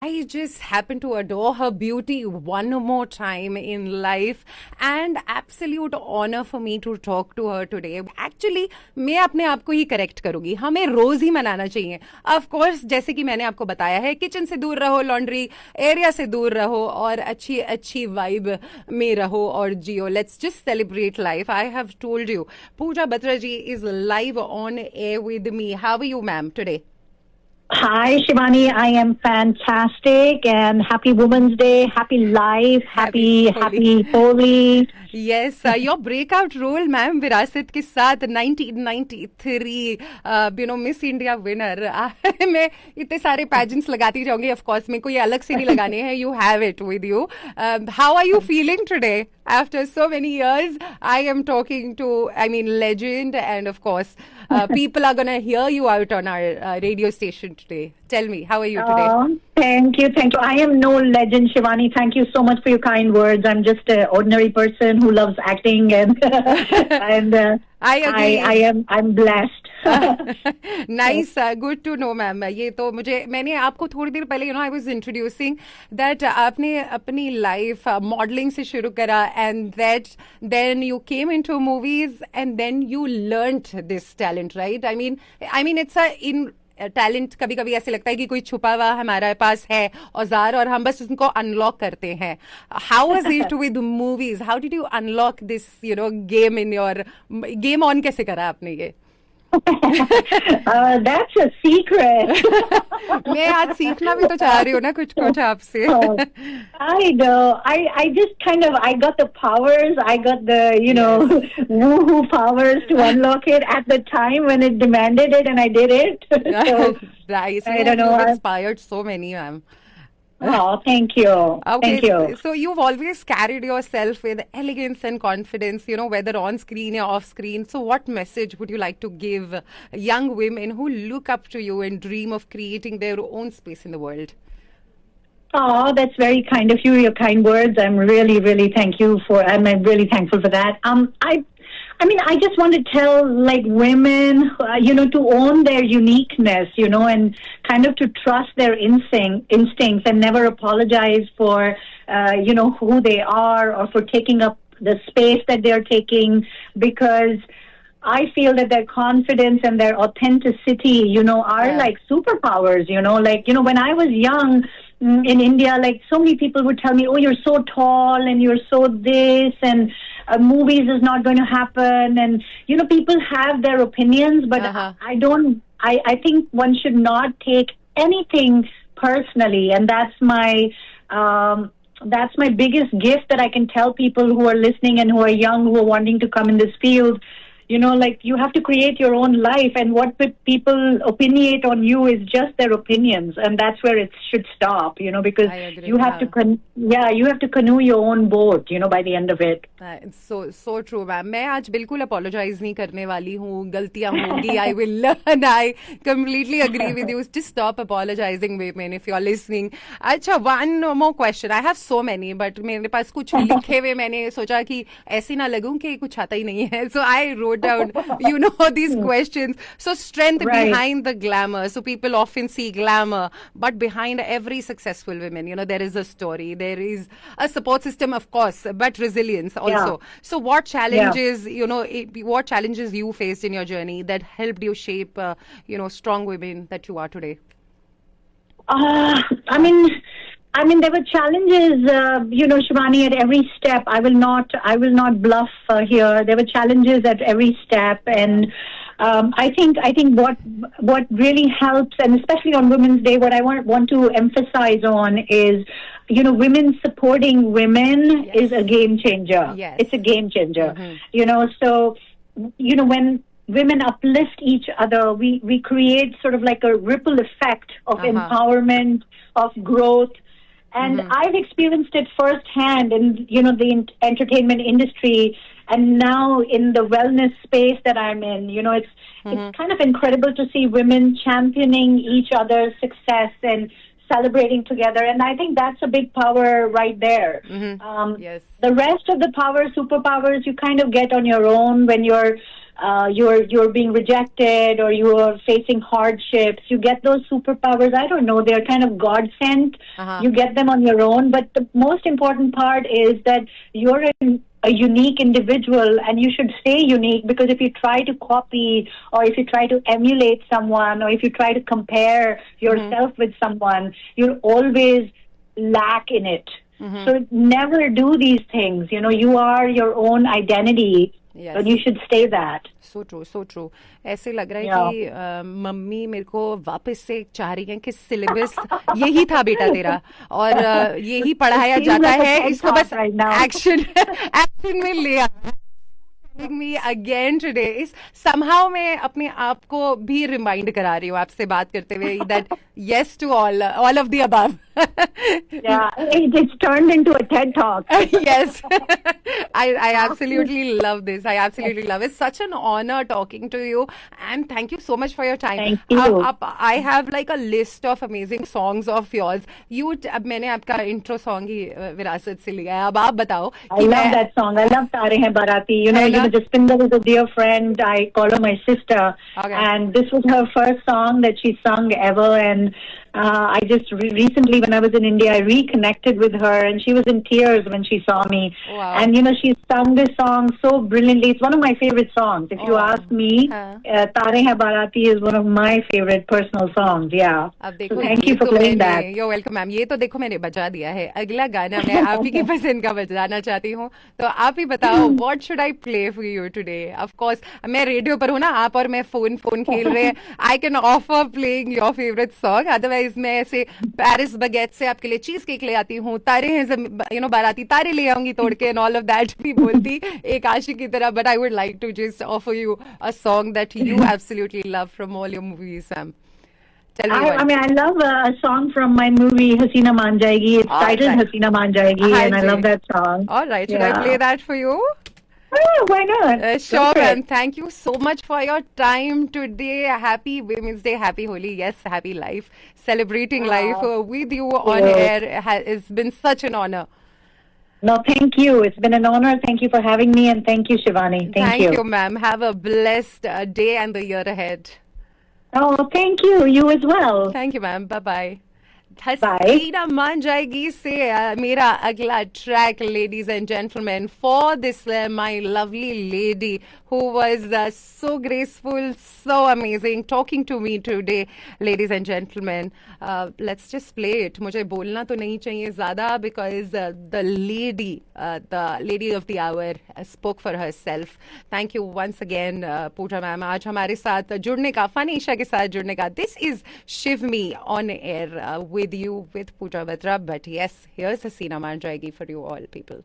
I just happen to adore her beauty one more time in life and absolute honor for me to talk to her today. Actually, मैं अपने आप को ही correct करूंगी, हमें रोज ही मनाना चाहिए. ऑफ कोर्स जैसे कि मैंने आपको बताया है, किचन से दूर रहो, लॉन्ड्री एरिया से दूर रहो और अच्छी अच्छी वाइब में रहो और जियो. Let's just celebrate life. I have told you, Pooja Batra ji is live on air with me. How are you ma'am today? Hi, Shivani. I am fantastic and happy Women's Day. Happy life. Happy Holi. Yes, your breakout role, ma'am, विरासत के साथ 1993, Miss India winner. मैं इतने सारे pageants लगाती जाऊंगी. Of course, मेरे को ये अलग से नहीं लगाने हैं. You have it with you. How are you feeling today? After so many years, I am talking to, legend, and of course, people are gonna hear you out on our radio station today. Tell me, how are you today? Thank you. I am no legend, Shivani. Thank you so much for your kind words. I'm just an ordinary person who loves acting, and I agree. I'm blessed. Nice, good to know, ma'am. ये तो मैंने आपको थोड़ी देर पहले I was introducing that आपने अपनी life modeling से शुरू करा, and that then you came into movies and then you learnt this talent, right? I mean it's talent कभी कभी ऐसे लगता है कि कोई छुपा हुआ हमारे पास है औजार और हम बस उसको अनलॉक करते हैं. How was it with movies? How did you unlock this game in your game on कैसे करा आपने ये? That's a secret. मैं आज सीखना भी तो चाह रही हूँ ना कुछ आपसे. I know. I just I got the powers. I got the woohoo powers to unlock it at the time when it demanded it, and I did it. So, nice. I don't know. You've inspired so many, ma'am. Oh, thank you. Okay, thank you. So you've always carried yourself with elegance and confidence, whether on screen or off screen. So what message would you like to give young women who look up to you and dream of creating their own space in the world? Oh, that's very kind of you, your kind words. I'm really, really I'm really thankful for that. I just want to tell women, to own their uniqueness, and kind of to trust their instincts and never apologize for, who they are or for taking up the space that they're taking, because I feel that their confidence and their authenticity, are like superpowers, when I was young in India, so many people would tell me, oh, you're so tall and you're so this and movies is not going to happen. And, people have their opinions, but I think one should not take anything personally. And that's my biggest gift that I can tell people who are listening and who are young, who are wanting to come in this field. You have to create your own life, and what people opinionate on you is just their opinions, and that's where it should stop, because you have to you have to canoe your own boat, by the end of it. So true, ma'am. मैं आज बिल्कुल apologize नहीं करने वाली हूँ. गलतियाँ होंगी. I will learn. I completely agree with you. Just stop apologizing, women, if you're listening. अच्छा, one more question. I have so many, but मेरे पास कुछ लिखे हुए मैंने सोचा कि ऐसे ना लगूं कि कुछ आता ही नहीं है. So I wrote down, these questions. So strength behind the glamour. So people often see glamour, but behind every successful woman, there is a story. There is a support system, of course, but resilience also. Yeah. So what challenges, what challenges you faced in your journey that helped you shape, strong women that you are today? There were challenges, Shivani, at every step. I will not bluff here. There were challenges at every step, and I think what really helps, and especially on Women's Day, what I want to emphasize on is, women supporting women is a game changer. Yes. It's a game changer. So when women uplift each other, we create sort of like a ripple effect of empowerment, of growth. And I've experienced it firsthand in, the entertainment industry, and now in the wellness space that I'm in. It's kind of incredible to see women championing each other's success and celebrating together. And I think that's a big power right there. Yes. The rest of the superpowers, you kind of get on your own when you're you're being rejected or you are facing hardships, you get those superpowers. I don't know, they're kind of God sent. You get them on your own, but the most important part is that you're a unique individual, and you should stay unique, because if you try to copy or if you try to emulate someone or if you try to compare yourself with someone, you'll always lack in it. So never do these things. You know, you are your own identity. Yes. And you should stay that. So true, so true. ऐसे लग रहा है कि mummy मेरे को वापस से चाह रही हैं कि सिलेबस यही था बेटा तेरा, और यही पढ़ाया जाता है, इसको बस एक्शन एक्शन में ले आ me again today is somehow मैं अपने आप को भी रिमाइंड करा रही हूँ आपसे बात करते हुए that yes to all of the above. Yeah, it's turned into a TED talk. Yes. I absolutely love this. I absolutely love it. It's such an honor talking to you, and thank you so much for your time. Thank you. I have like a list of amazing songs of yours. अब मैंने आपका intro song ही विरासत से लिया है. अब आप बताओ. I love that song. I love Tare Hain Barati. You know, Jaspinder is a dear friend. I call her my sister. Okay. And this was her first song that she sung ever. And I just recently, when I was in India, I reconnected with her, and she was in tears when she saw me. Wow. And you know, she sung this song so brilliantly. It's one of my favorite songs. If you ask me, Tare Hain Barati is one of my favorite personal songs. Yeah. So thank you for playing that. You're welcome, ma'am. ये तो देखो मैंने बजा दिया है. अगला गाना मैं आप ही की पसंद का बजाना चाहती हूँ. तो आप ही बताओ, what should I play for you today? Of course, मैं रेडियो पर हूँ ना, आप और मैं फोन खेल रहे हैं. I can offer playing your favorite song. Otherwise मैं ऐसे पेरिस बगैट से आपके लिए चीज केक ले आती हूँ, तारे हैं बाराती तारे ले आऊंगी तोड़ के, and all of that भी बोलती एक आशिक की तरह. But I would like to just offer you a song that you absolutely love from all your movies, Sam. I mean, I love a song from my movie Hasina Maan Jayegi. It's titled Hasina Maan Jayegi, and I love that song. All right, should I play that for you? Oh, why not? Sure, and thank you so much for your time today. Happy Women's Day, happy Holi, yes, happy life. Celebrating life with you on air has been such an honor. No, thank you. It's been an honor. Thank you for having me, and thank you, Shivani. Thank you. Thank you, ma'am. Have a blessed day and the year ahead. Oh, thank you. You as well. Thank you, ma'am. Bye-bye. हसीना मान जाएगी से मेरा अगला track, ladies and gentlemen, for this my lovely lady who was so graceful, so amazing, talking to me today, ladies and gentlemen. Let's just play it. मुझे बोलना तो नहीं चाहिए ज़्यादा, because the lady of the hour spoke for herself. Thank you once again, Pooja ma'am, आज हमारे साथ जुड़ने का, फनीशा के साथ जुड़ने का. This is Shiv Me on air with you with Pooja Batra. But yes, here's Hasina Maan Jayegi for you all people.